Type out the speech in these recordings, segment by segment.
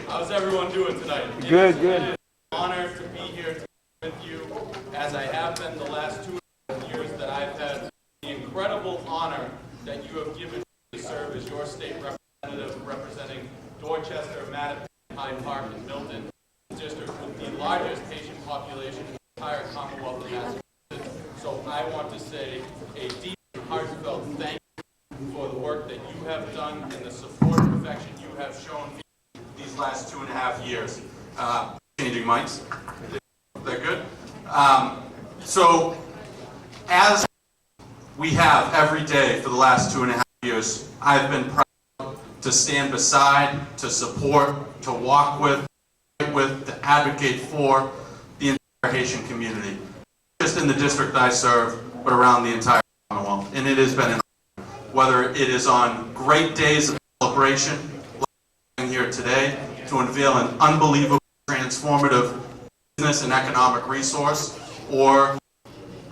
How's everyone doing tonight? Good, good. It's an honor to be here with you, as I have been the last 2.5 years that I've had the incredible honor that you have given me to serve as your state representative representing Dorchester, Mattapan, Hyde Park, and Milton, district with the largest Haitian population in the entire Commonwealth of Massachusetts. So I want to say a deep and heartfelt thank you for the work that you have done and the support and affection you have shown me these last 2.5 years. Changing mics. They're good. So as we have every day for the last 2.5 years, I've been proud to stand beside, to support, to walk with, to advocate for the entire Haitian community, just in the district I serve, but around the entire Commonwealth. And it has been an honor, whether it is on great days of celebration, like here today, to unveil an unbelievable, transformative business and economic resource, or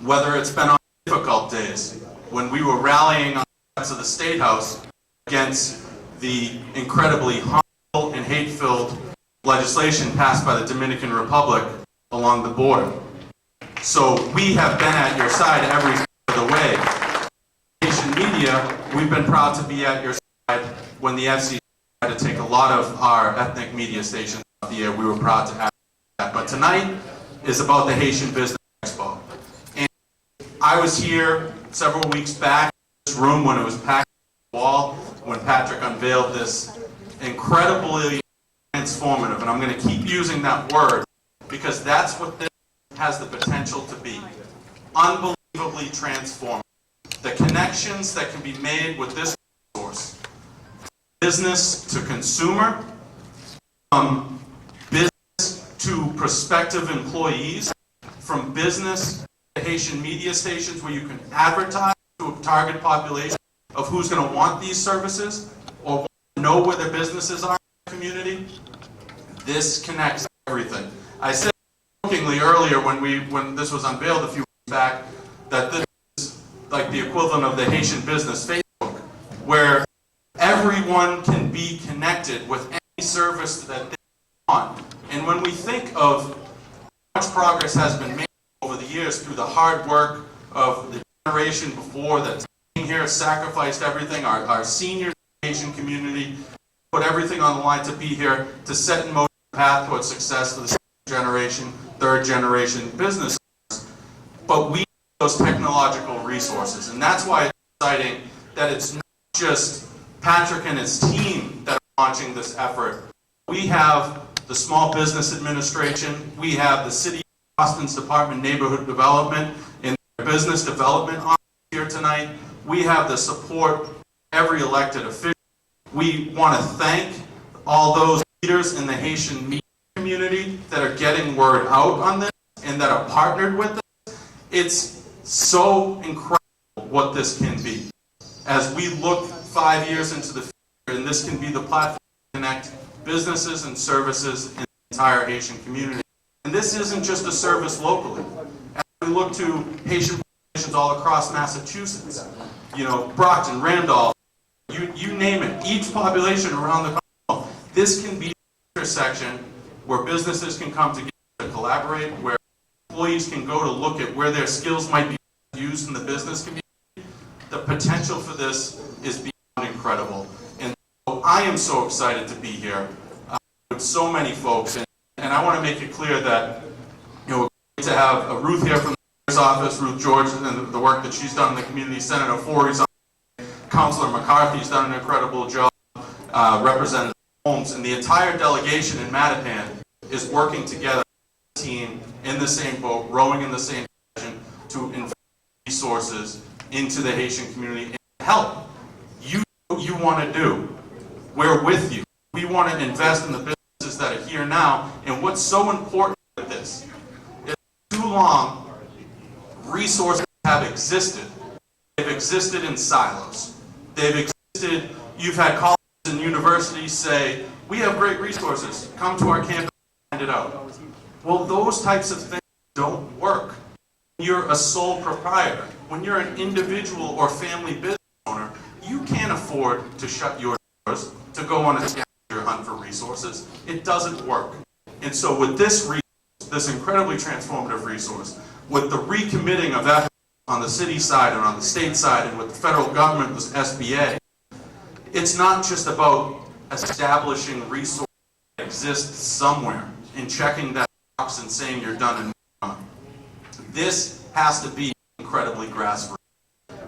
whether it's been on difficult days, when we were rallying on the steps of the State House against the incredibly harmful and hate-filled legislation passed by the Dominican Republic along the border. So we have been at your side every step of the way. Haitian media, we've been proud to be at your side when the FCC tried to take a lot of our ethnic media stations off the air. We were proud to have that. But tonight is about the Haitian Business Expo. And I was here several weeks back in this room when it was packed to the wall, when Patrick unveiled this incredibly transformative, and I'm going to keep using that word because that's what this has the potential to be. Unbelievably transformative. The connections that can be made with this resource, business to consumer, from business to prospective employees, from business to Haitian media stations where you can advertise to a target population of who's going to want these services or want to know where their businesses are in the community. This connects everything. I said jokingly earlier when this was unveiled a few weeks back that this is like the equivalent of the Haitian business Facebook, where everyone can be connected with any service that they want. And when we think of how much progress has been made over the years through the hard work of the generation before that came here, sacrificed everything, our seniors in the Haitian community, put everything on the line to be here, to set in motion a path towards success for the second generation, third generation business owners. But we need those technological resources. And that's why it's exciting that it's not just Patrick and his team that are launching this effort. We have the Small Business Administration, we have the City of Boston's Department of Neighborhood Development and their Business Development Office here tonight. We have the support of every elected official. We want to thank all those leaders in the Haitian media community that are getting word out on this and that are partnered with us. It's so incredible what this can be. As we look 5 years into the future, and this can be the platform to connect businesses and services in the entire Haitian community. And this isn't just a service locally. As we look to Haitian populations all across Massachusetts, you know, Brockton, Randolph, you name it, each population around the Commonwealth, this can be an intersection where businesses can come together to collaborate, where employees can go to look at where their skills might be used in the business community. The potential for this is beyond incredible. And so I am so excited to be here with so many folks. And I want to make it clear that, you know, we're great to have Ruth here from the mayor's office, Ruth George, and the work that she's done in the community. Senator Forey's on. Councilor McCarthy's done an incredible job. Representative Holmes and the entire delegation in Mattapan is working together as a team in the same boat, rowing in the same direction to invest resources into the Haitian community and help. You do what you want to do. We're with you. We want to invest in the businesses that are here now. And what's so important with this is too long resources have existed. They've existed in silos. They've existed, you've had colleges and universities say, we have great resources, come to our campus and hand it out. Well, those types of things don't work. When you're a sole proprietor, when you're an individual or family business owner, you can't afford to shut your to go on a scavenger hunt for resources. It doesn't work. And so with this incredibly transformative resource, with the recommitting of efforts on the city side and on the state side and with the federal government, this SBA, it's not just about establishing resources that exist somewhere and checking that box and saying you're done and moving on. This has to be incredibly grassroots.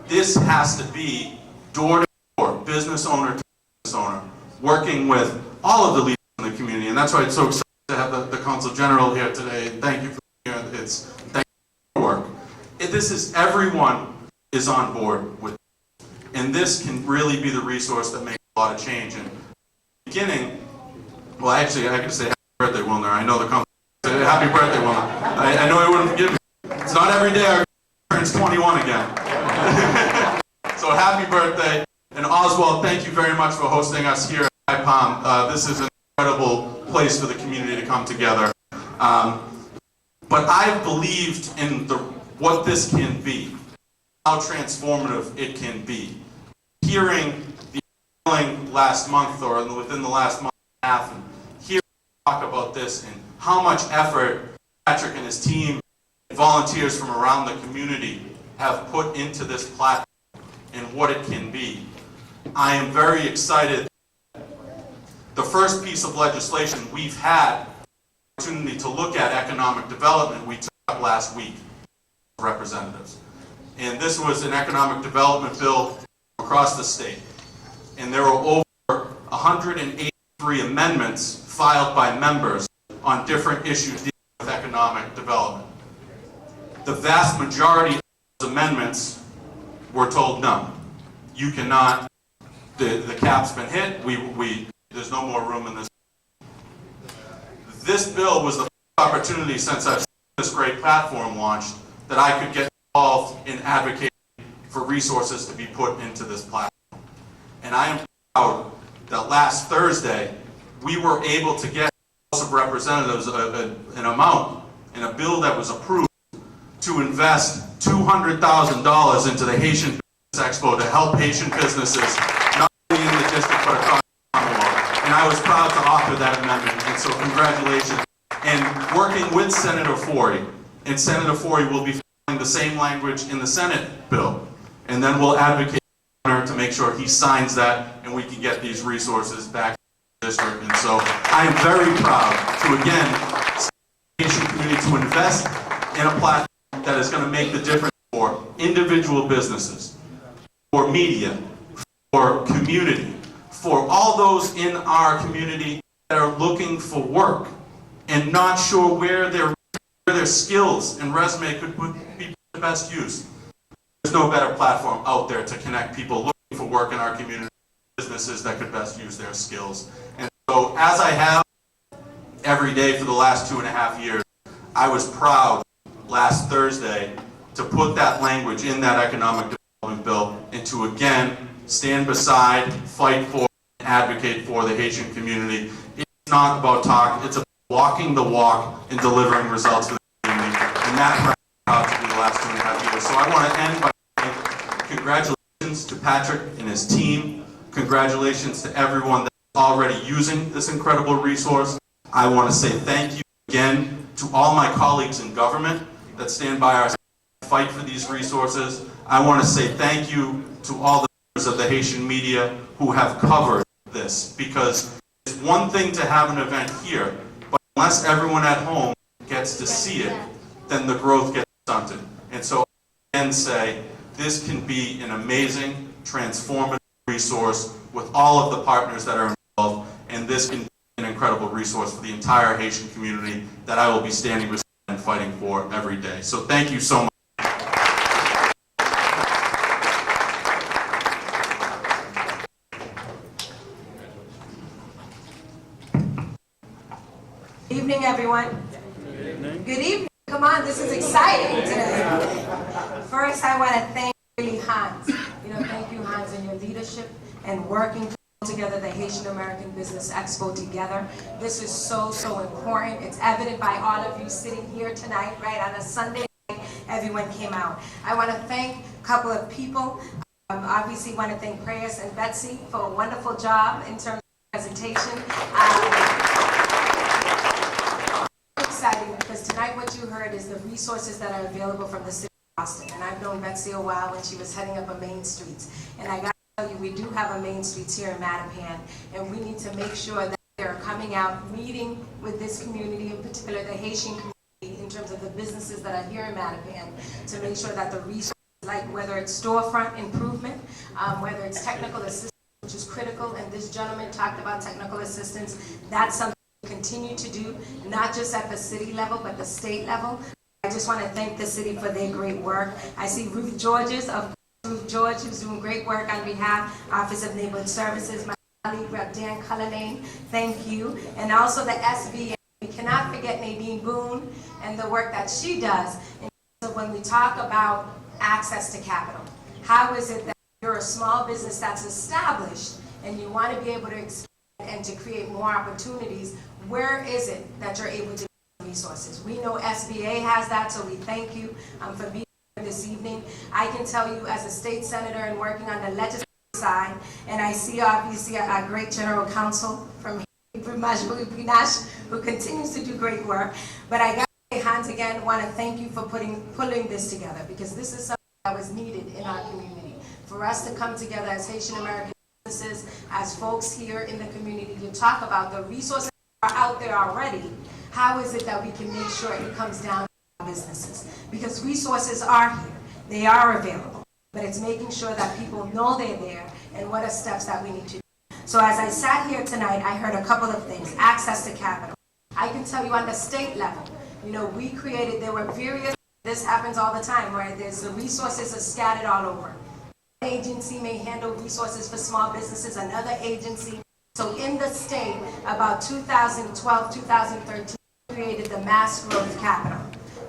This has to be door to door, business owner to business owner, working with all of the leaders in the community. And that's why it's so exciting to have the Consul General here today. Thank you for being here. Thank you for your work. This is everyone is on board with it. And this can really be the resource that makes a lot of change. And beginning, well, actually, I got to say happy birthday, Wilner. I know the Consul. Happy birthday, Wilner. I know he wouldn't forgive me. It's not every day our turns 21 again. So happy birthday. And Oswald, thank you very much for hosting us here at High Palm. This is an incredible place for the community to come together. But I've believed in what this can be, how transformative it can be. Hearing the feeling last month or within the last month and a half, and hearing talk about this and how much effort Patrick and his team, volunteers from around the community have put into this platform and what it can be. I am very excited. The first piece of legislation we've had the opportunity to look at economic development, we took up last week, representatives. And this was an economic development bill across the state. And there were over 183 amendments filed by members on different issues dealing with economic development. The vast majority of those amendments were told no. You cannot, the cap's been hit, there's no more room in this. This bill was the first opportunity since I've seen this great platform launched that I could get involved in advocating for resources to be put into this platform. And I am proud that last Thursday we were able to get the House of Representatives an amount in a bill that was approved to invest $200,000 into the Haitian Business Expo to help Haitian businesses, not only in the district but across the Commonwealth. And I was proud to offer that amendment, and so congratulations. And working with Senator Forey, and Senator Forey will be filing the same language in the Senate bill, and then we'll advocate to make sure he signs that and we can get these resources back to the district. And so I am very proud to again the Haitian community to invest in a platform that is going to make the difference for individual businesses, for media, for community, for all those in our community that are looking for work and not sure where their skills and resume could be put to best use. There's no better platform out there to connect people looking for work in our community, businesses that could best use their skills. And so as I have every day for the last 2.5 years, I was proud last Thursday to put that language in that economic development bill and to again stand beside, fight for, and advocate for the Haitian community. It's not about talk, it's about walking the walk and delivering results for the community. And that's what I'm proud to do the last 2.5 years. So I want to end by saying congratulations to Patrick and his team. Congratulations to everyone that's already using this incredible resource. I want to say thank you again to all my colleagues in government that stand by our side and fight for these resources. I want to say thank you to all the members of the Haitian media who have covered this, because it's one thing to have an event here, but unless everyone at home gets to see it, then the growth gets stunted. And so I again say this can be an amazing, transformative resource with all of the partners that are involved, and this can be an incredible resource for the entire Haitian community that I will be standing beside and fighting for every day. So thank you so much. Good evening, everyone. Good evening. Good evening. Come on, this is exciting today. First, I want to thank really Hans. Thank you, Hans, and your leadership and working together the Haitian American Business Expo together. This is so important. It's evident by all of you sitting here tonight, right, on a Sunday night, everyone came out. I want to thank a couple of people. Obviously want to thank Prayers and Betsy for a wonderful job in terms of presentation. Exciting because tonight what you heard is the resources that are available from the city of Boston. And I've known Betsy a while when she was heading up a Main Streets. And I got to tell you, we do have a Main Streets here in Mattapan, and we need to make sure that they're coming out, meeting with this community, in particular the Haitian community, in terms of the businesses that are here in Mattapan, to make sure that the resources, like whether it's storefront improvement, whether it's technical assistance, which is critical, and this gentleman talked about technical assistance, that's something we continue to do, not just at the city level, but the state level. I just want to thank the city for their great work. I see Ruth Georges, Ruth George, who's doing great work on behalf Office of Neighborhood Services, my colleague, Rep. Dan Cullinane, thank you. And also the SBA, we cannot forget Nadine Boone and the work that she does. And so when we talk about access to capital, how is it that you're a small business that's established and you want to be able to expand and to create more opportunities, where is it that you're able to get resources? We know SBA has that, so we thank you for being here this evening. I can tell you as a state senator and working on the legislative side, and I see obviously a great general counsel from Pinash who continues to do great work, but I got to say, Hans, again, want to thank you for pulling this together, because this is something that was needed in our community. For us to come together as Haitian American businesses, as folks here in the community, to talk about the resources that are out there already, how is it that we can make sure it comes down to our businesses? Because resources are here, they are available, but it's making sure that people know they're there and what are steps that we need to do. So as I sat here tonight, I heard a couple of things. Access to capital. I can tell you on the state level, you know, we created, there were various, this happens all the time, right? There's the resources are scattered all over. One agency may handle resources for small businesses, another agency. So in the state, about 2012, 2013, created the Mass Growth Capital,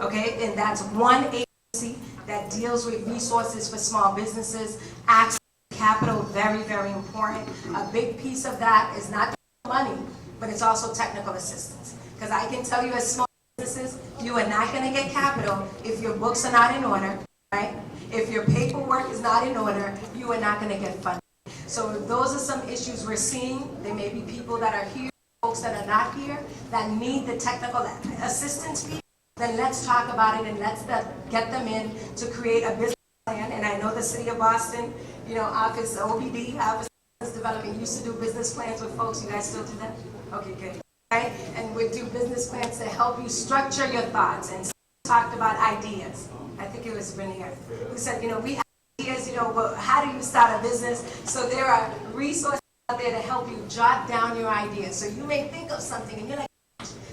okay? And that's one agency that deals with resources for small businesses. Access to capital, very, very important. A big piece of that is not money, but it's also technical assistance. Because I can tell you as small businesses, you are not going to get capital if your books are not in order, right? If your paperwork is not in order, you are not going to get funding. So those are some issues we're seeing. There may be people that are here, folks that are not here, that need the technical assistance piece. Then let's talk about it and let's get them in to create a business plan. And I know the city of Boston, you know, Office OBD, Office of Business Development, used to do business plans with folks. You guys still do that? Okay, good. Right? And we do business plans to help you structure your thoughts. And so we talked about ideas. I think it was Renier who said, you know, we have ideas, you know, but how do you start a business? So there are resources out there to help you jot down your ideas. So you may think of something and you're like,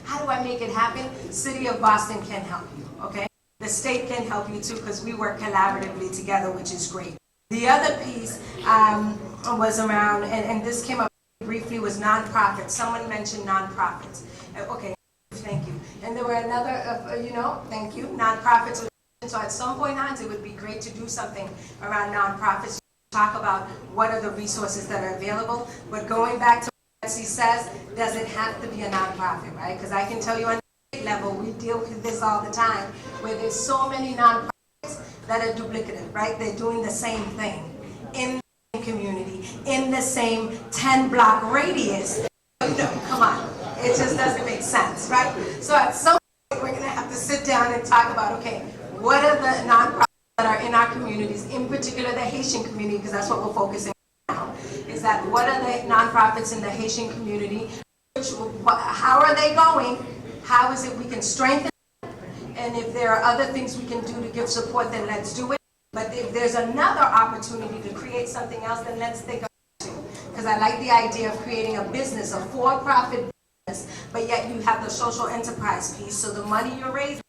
how do I make it happen? City of Boston can help you, okay? The state can help you too, because we work collaboratively together, which is great. The other piece was around, and this came up briefly, was nonprofits. Someone mentioned nonprofits. Okay, thank you. And there were another, you know, thank you, nonprofits. So at some point, Hans, it would be great to do something around nonprofits, talk about what are the resources that are available. But going back to what Betsy says, does it have to be a nonprofit, right? Because I can tell you on the state level, we deal with this all the time, where there's so many nonprofits that are duplicative, right? They're doing the same thing in the same community, in the same 10-block radius. No, come on. It just doesn't make sense, right? So at some point, we're going to have to sit down and talk about, okay, what are the nonprofits that are in our communities, in particular the Haitian community, because that's what we're focusing on now, is that what are the nonprofits in the Haitian community, how are they going, how is it we can strengthen them, and if there are other things we can do to give support, then let's do it. But if there's another opportunity to create something else, then let's think about it too. Because I like the idea of creating a business, a for-profit business, but yet you have the social enterprise piece, so the money you're raising,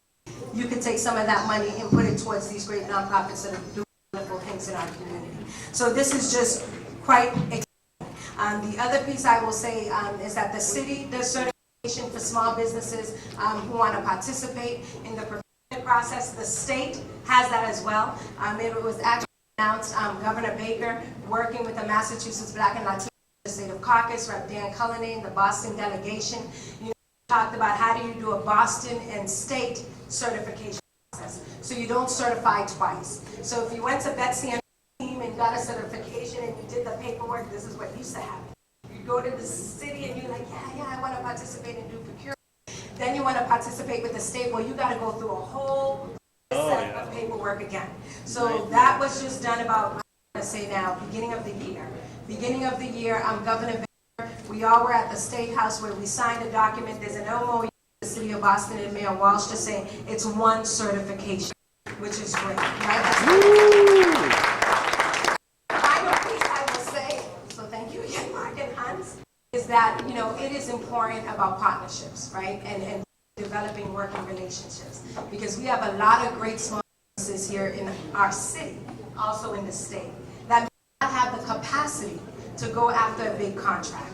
you can take some of that money and put it towards these great nonprofits that are doing wonderful things in our community. So this is just quite exciting. The other piece I will say is that the city does certification for small businesses who want to participate in the procurement process. The state has that as well. It was actually announced, Governor Baker, working with the Massachusetts Black and Latino Legislative Caucus, Rep. Dan Cullinane, the Boston delegation, talked about how do you do a Boston and state certification process, so you don't certify twice. So if you went to Betsy and her team and and got a certification and you did the paperwork, this is what used to happen. You go to the city and you're like, yeah, I want to participate and do procurement. Then you want to participate with the state, well, you got to go through a whole set of paperwork again. So that was just done about, I'm going to say now, beginning of the year. Beginning of the year, I'm Governor Baker. We all were at the State House where we signed a document. There's an MOU with the City of Boston and Mayor Walsh to say it's one certification, which is great, right? Final piece I will say, so thank you again, Mark and Hans, is that, you know, it is important about partnerships, right? And developing working relationships. Because we have a lot of great small businesses here in our city, also in the state, that may not have the capacity to go after a big contract.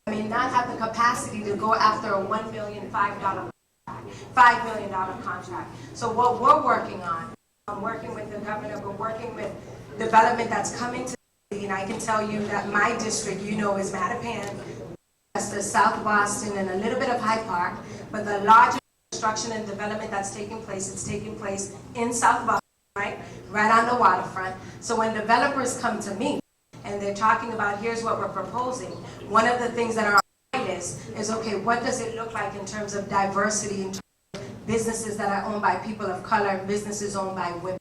I mean, not have the capacity to go after a $1 million, $5 million contract. So what we're working on, I'm working with the governor, we're working with development that's coming to the city, and I can tell you that my district, you know, is Mattapan, that's the South Boston, and a little bit of Hyde Park, but the largest construction and development that's taking place, it's taking place in South Boston, right? Right on the waterfront. So when developers come to me, and they're talking about, here's what we're proposing, one of the things that are on my list is, okay, what does it look like in terms of diversity, in terms of businesses that are owned by people of color, and businesses owned by women.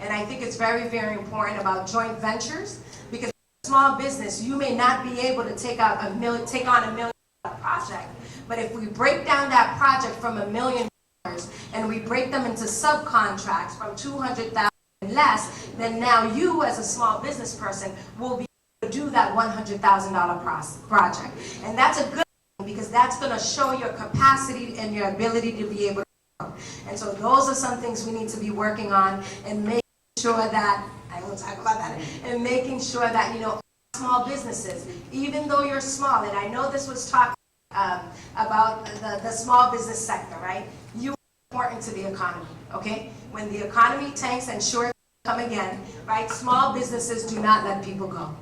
And I think it's very, very important about joint ventures, because small business, you may not be able to take on a $1 million project, but if we break down that project from $1 million and we break them into subcontracts from $200,000 and less, then now you as a small business person will be able to do that $100,000 project. And that's a good thing, because that's going to show your capacity and your ability to be able to grow. And so those are some things we need to be working on, and making sure that, I will talk about that, and making sure that, you know, small businesses, even though you're small, and I know this was talked about the small business sector, right? You are important to the economy, okay? When the economy tanks and short come again, right? Small businesses do not let people go.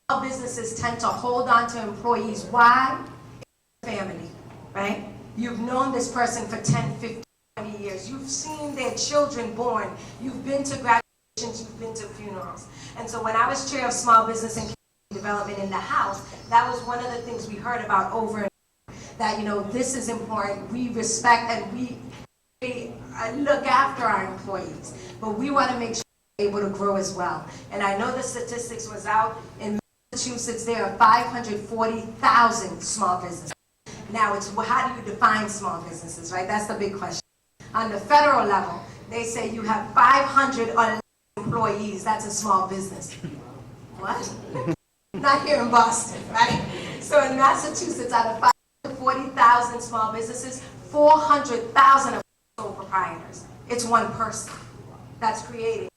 Small businesses tend to hold on to employees. Why? It's family, right? You've known this person for 10, 15, 20 years. You've seen their children born. You've been to graduations, you've been to funerals. And so when I was chair of small business and development in the House, that was one of the things we heard about over and over, that, you know, this is important. We respect and we look after our employees, but we want to make sure they're able to grow as well. And I know the statistics was out in Massachusetts, there are 540,000 small businesses. Now it's, well, how do you define small businesses, right? That's the big question. On the federal level, they say you have 500 or less employees, that's a small business. What? Not here in Boston, right? So in Massachusetts, out of 540,000 small businesses, 400,000 are sole proprietors. It's one person that's creating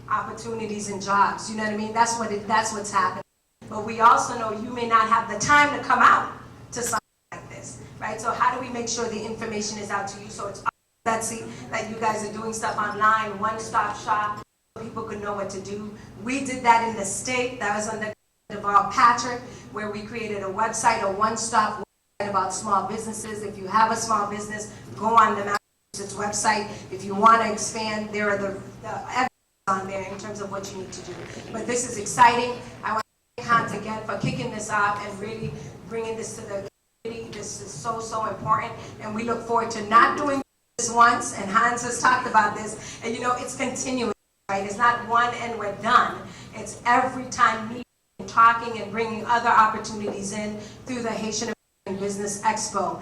opportunities and jobs. You know what I mean? That's what's happening. But we also know you may not have the time to come out to something like this, right? So how do we make sure the information is out to you? So it's Betsy, that you guys are doing stuff online, one-stop shop, so people could know what to do. We did that in the state. That was under Deval Patrick, where we created a website, a one-stop website about small businesses. If you have a small business, go on the Massachusetts website. If you want to expand, there are the evidence on there in terms of what you need to do. But this is exciting. I want to thank Hans again for kicking this off and really bringing this to the community. This is so, so important, and we look forward to not doing this once, and Hans has talked about this, and you know, it's continuous, right? It's not one and we're done. It's every time meeting, talking, and bringing other opportunities in through the Haitian American Business Expo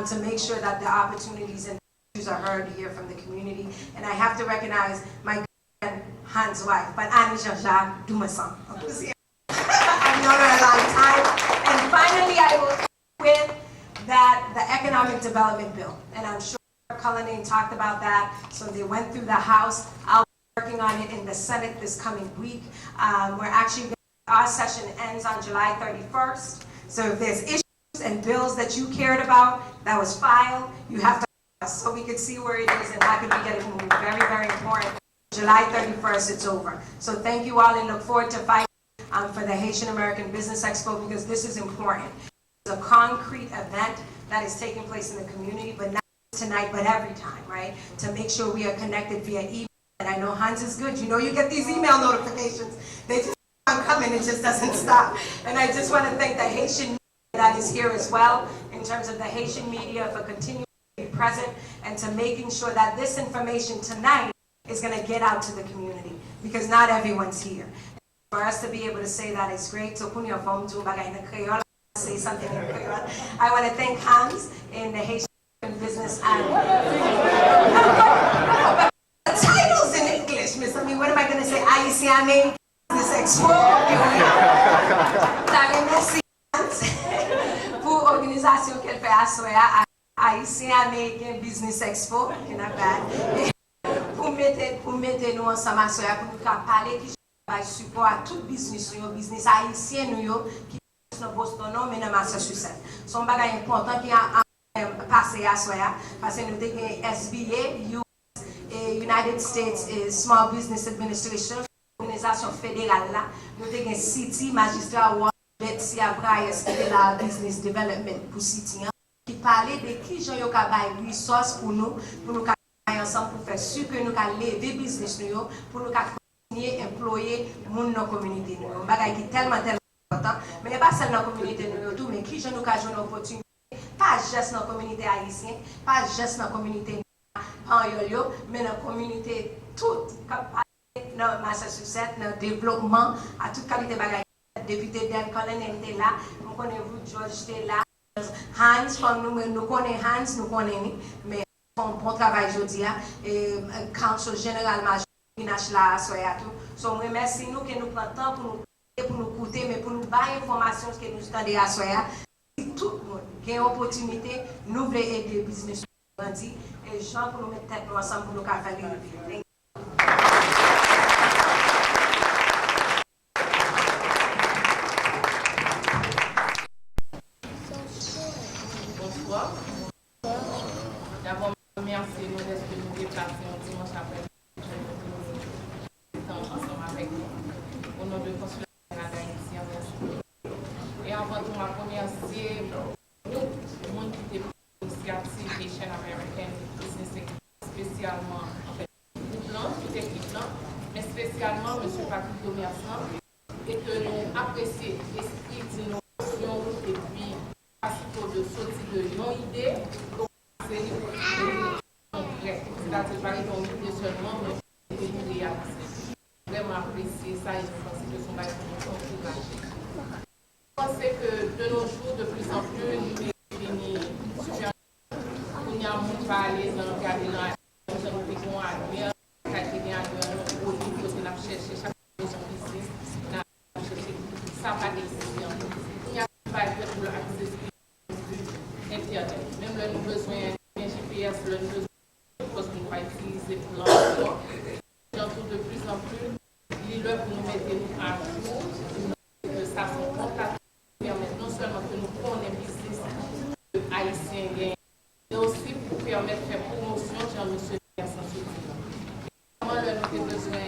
to make sure that the opportunities and issues are heard here from the community. And I have to recognize my friend Hans' wife, but Annie Jean-Jacques Dumasson. I've known her a long time. And finally, I will end with that, the economic development bill. And I'm sure Cullinane talked about that. So they went through the House. I'll be working on it in the Senate this coming week. We're actually, our session ends on July 31st. So if there's issues and bills that you cared about that was filed, you have to, so we could see where it is and how could we get it moved. Very, very important. July 31st, it's over. So thank you all, and look forward to fighting for the Haitian American Business Expo, because this is important. It's a concrete event that is taking place in the community, but not tonight, but every time, right? To make sure we are connected via email, And I know Hans is good. You know you get these email notifications. They just keep coming. It just doesn't stop. And I just want to thank the Haitian media that is here as well, in terms of the Haitian media for continuing to be present and to making sure that this information tonight is going to get out to the community, because not everyone's here. For us to be able to say that is great. So, say something in Creole. I want to thank Hans in the Haitian business and titles in English, Miss. I mean, what am I going to say? Haitian Business Expo. Merci Hans pour l'organisation qu'elle fait à Soya, Haitian American Business Expo, pour mettre nous ensemble à Soya, pour nous parler qui support à tout business haïtien qui dans Boston, mais dans Massachusetts. C'est un bagage important qui a passé à Soya, parce que nous avons SBA, United States Small Business Administration, organisation fédérale là. Nous avons City Magistrat Betsy Abrayes qui est la Business Development pour City, qui parlait de qui j'en ai des ressources pour nous travailler ensemble pour faire sûr que nous allons lever business nous, pour nous continuer à employer dans nos communautés. C'est un bagage qui est tellement important, mais il n'y a pas seulement dans la communauté nous, mais qui j'en ai une opportunité, pas juste dans la communauté haïtienne, pas juste dans la communauté Panyolio, mais dans la communauté toute, dans Massachusetts, dans le développement, à toute qualité de bagaille. Député Dan Cullen était là, nous connaissons vous, George était là, Hans, comme nous connaissons Hans, nous connaissons, mais on bon travail aujourd'hui, et Council Général Major là, soyez tout. So, je remercie nous que nous prenons le temps pour nous écouter, mais pour nous donner l'information que nous attendons à soya. Tout le monde qui a une opportunité, nous voulons aider le business grandir, et les gens pour nous mettre tête ensemble pour nous faire lever. Bonsoir. D'abord, merci nous de nous déplacer un dimanche après ensemble avec nous. Au nom de Consulat Canada ici en Haïti. Et avant tout, ma première c'est le monde qui était initiative Haitian American Business, spécialement en fait tout équipe là, mais spécialement M. Patrick Commerçant, et que nous apprécions l'esprit d'innovation et puis de sortir de non-idée pour passer concret. C'est-à-dire pas une idée seulement, mais une réalité. Vraiment apprécier ça et je pense que son bagage est encouragé. Je pense que de nos jours, de plus en plus, nous définissons qu'on y a un parler dans le cadre de nous avons à admirer, au niveau de la chercher chaque chose en business, ça va exister. Il n'y a pas de accès. Même là, nous avons besoin d'un GPS, nous avons besoin parce qu'on va utiliser plein de fois. J'entends de plus en plus, les lois pour nous mettre à jour, de façon comptable, permettre non seulement que nous connaissions le business haïtien, mais aussi pour permettre de faire promotion, Jean-Monsieur Personne sur le comment nous avons besoin,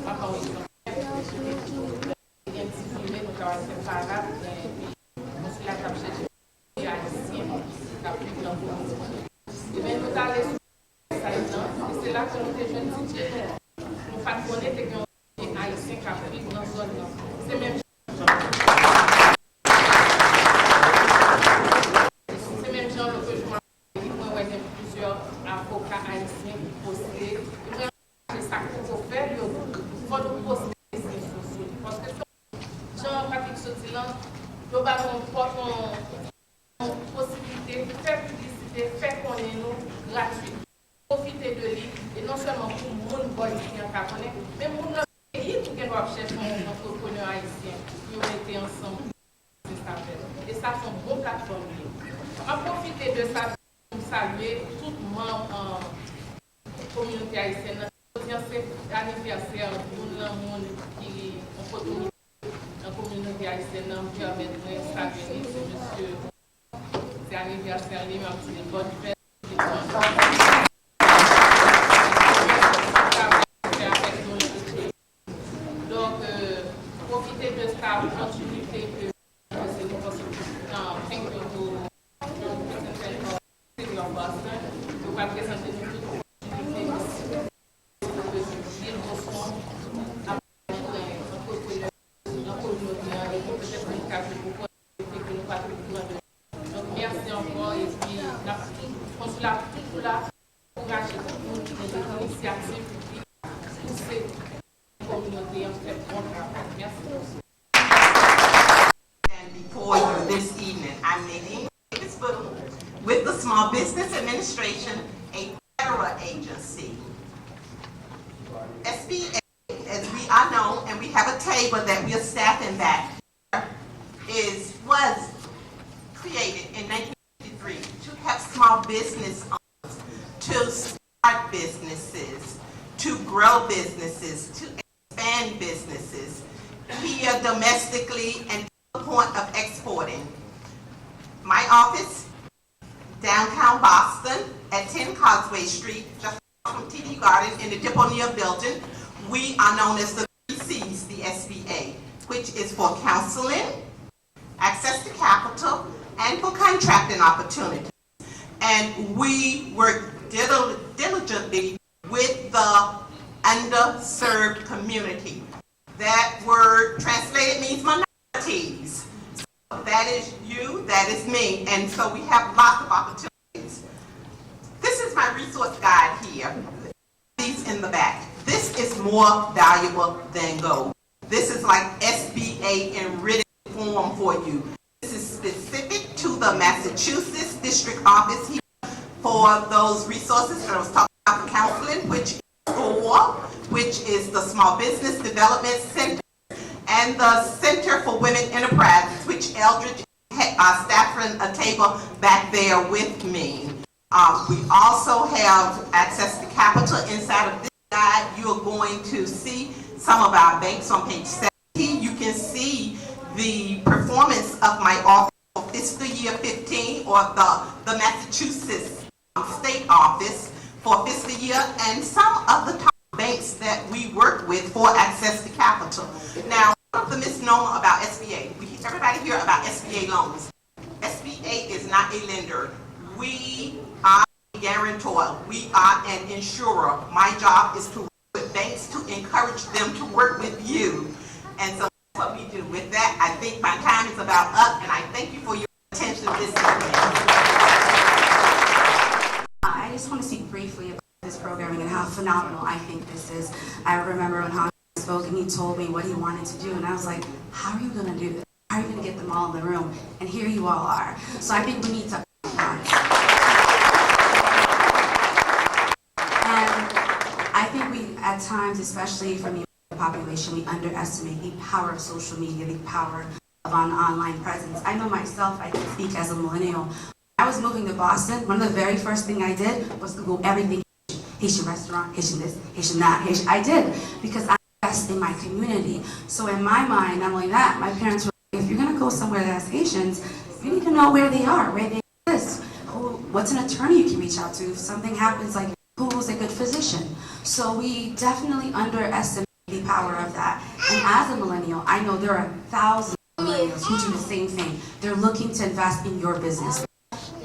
par exemple, il y a un petit filmet, nous avons fait paragraphe, on se l'a capté. Et bien, nous allons sur ça, et c'est là que nous sommes jeunes DJ. Nous faisons connaître que nous sommes haïtiens qui vivent dans la zone. C'est même genre que je m'appelle plusieurs avocats haïtiens qui possédent. C'est ça qu'il faut faire, il faut nous poster les réseaux sociaux. Parce que Jean-Patrick Sotilan, nous avons possibilité de faire publicité, faire connaître nous gratuit. Profiter de lui, et non seulement pour le monde haïtien qui connaît, mais pour le pays pour qu'il doit chercher un entrepreneur haïtien qui ont été ensemble. Et ça, c'est une bonne plateforme. En profiter de ça pour saluer tout le monde en communauté haïtienne. C'est l'anniversaire pour le monde qui ont opportunité en communauté haïtienne. Nous permettons de saluer monsieur. C'est anniversaire, il y a un petit bonne fête. Donc, profitez de ça, continuité que c'est nous dans nous va présenter toute l'opportunité Donc, merci encore et puis, on se l'a tout là, encourager tout le monde dans des initiatives pour pousser la communauté en fait bon travail. Merci. And before you this evening, I'm Nadine with the Small Business Administration, a federal agency. SBA, as we all know, and we have a table that we are staffing back here, was created in 1953 to help small business owners to start businesses, to grow businesses, to expand businesses here domestically and to the point of exporting. My office, downtown Boston at 10 Causeway Street, just from TD Garden in the Dip O'Neill building. We are known as the 3Cs, the SBA, which is for counseling, access to capital, and for contracting opportunities. And we work diligently with the underserved community. That word translated means minorities. So that is you, that is me, and so we have lots of opportunities. This is my resource guide here. These in the back. This is more valuable than gold. This is like SBA in written form for you. This is specific to the Massachusetts District Office here for those resources that I was talking about for counseling, which is SCORE, which is the Small Business Development Center, and the Center for Women Enterprises, which Eldridge staffing a table back there with me. We also have access to capital inside of this guide. You're going to see some of our banks on page 17. You can see the performance of my office for fiscal year 15, or the Massachusetts State Office for fiscal year, and some of the top banks that we work with for access to capital. Now, one of the misnomer about SBA, everybody hear about SBA loans. SBA is not a lender. We are a guarantor. We are an insurer. My job is to work with banks to encourage them to work with you. And so that's what we do. With that, I think my time is about up, and I thank you for your attention this evening. I just want to speak briefly about this programming and how phenomenal I think this is. I remember when Hans spoke and he told me what he wanted to do, and I was like, how are you going to do this? How are you going to get them all in the room? And here you all are. So I think we need to I think we, at times, especially from the population, we underestimate the power of social media, the power of online presence. I know myself, I can speak as a millennial. When I was moving to Boston, one of the very first things I did was Google everything. Haitian restaurant, Haitian this, Haitian that, Haitian. I did, because I invest in my community. So in my mind, not only that, my parents were like, if you're going to go somewhere that has Haitians, you need to know where they are, where they exist. What's an attorney you can reach out to if something happens, like who's a good physician. So we definitely underestimate the power of that. And as a millennial, I know there are thousands of millennials who do the same thing. They're looking to invest in your business.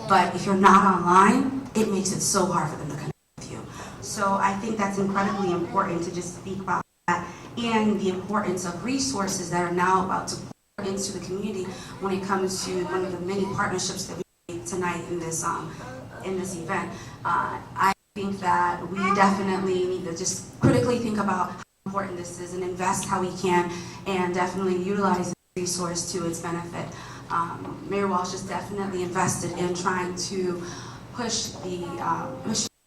But if you're not online, it makes it so hard for them to connect with you. So I think that's incredibly important to just speak about that, and the importance of resources that are now about to pour into the community when it comes to one of the many partnerships that we made tonight in this event. I think that we definitely need to just critically think about how important this is and invest how we can, and definitely utilize the resource to its benefit. Mayor Walsh is definitely invested in trying to push the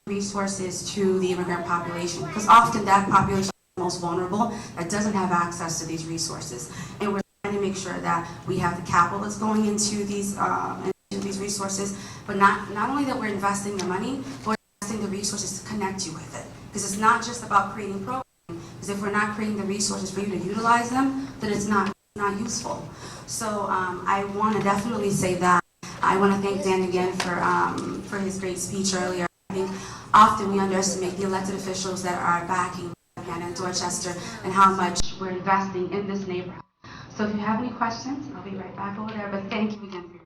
resources to the immigrant population, because often that population is the most vulnerable, that doesn't have access to these resources. And we're trying to make sure that we have the capital that's going into these resources, but not only that we're investing the money, but we're investing the resources to connect you with it. Because it's not just about creating programs, because if we're not creating the resources for you to utilize them, then it's not useful. So I want to definitely say that. I want to thank Dan again for his great speech earlier. I think often we underestimate the elected officials that are backing Buchanan and Dorchester and how much we're investing in this neighborhood. So if you have any questions, I'll be right back over there. But thank you again for your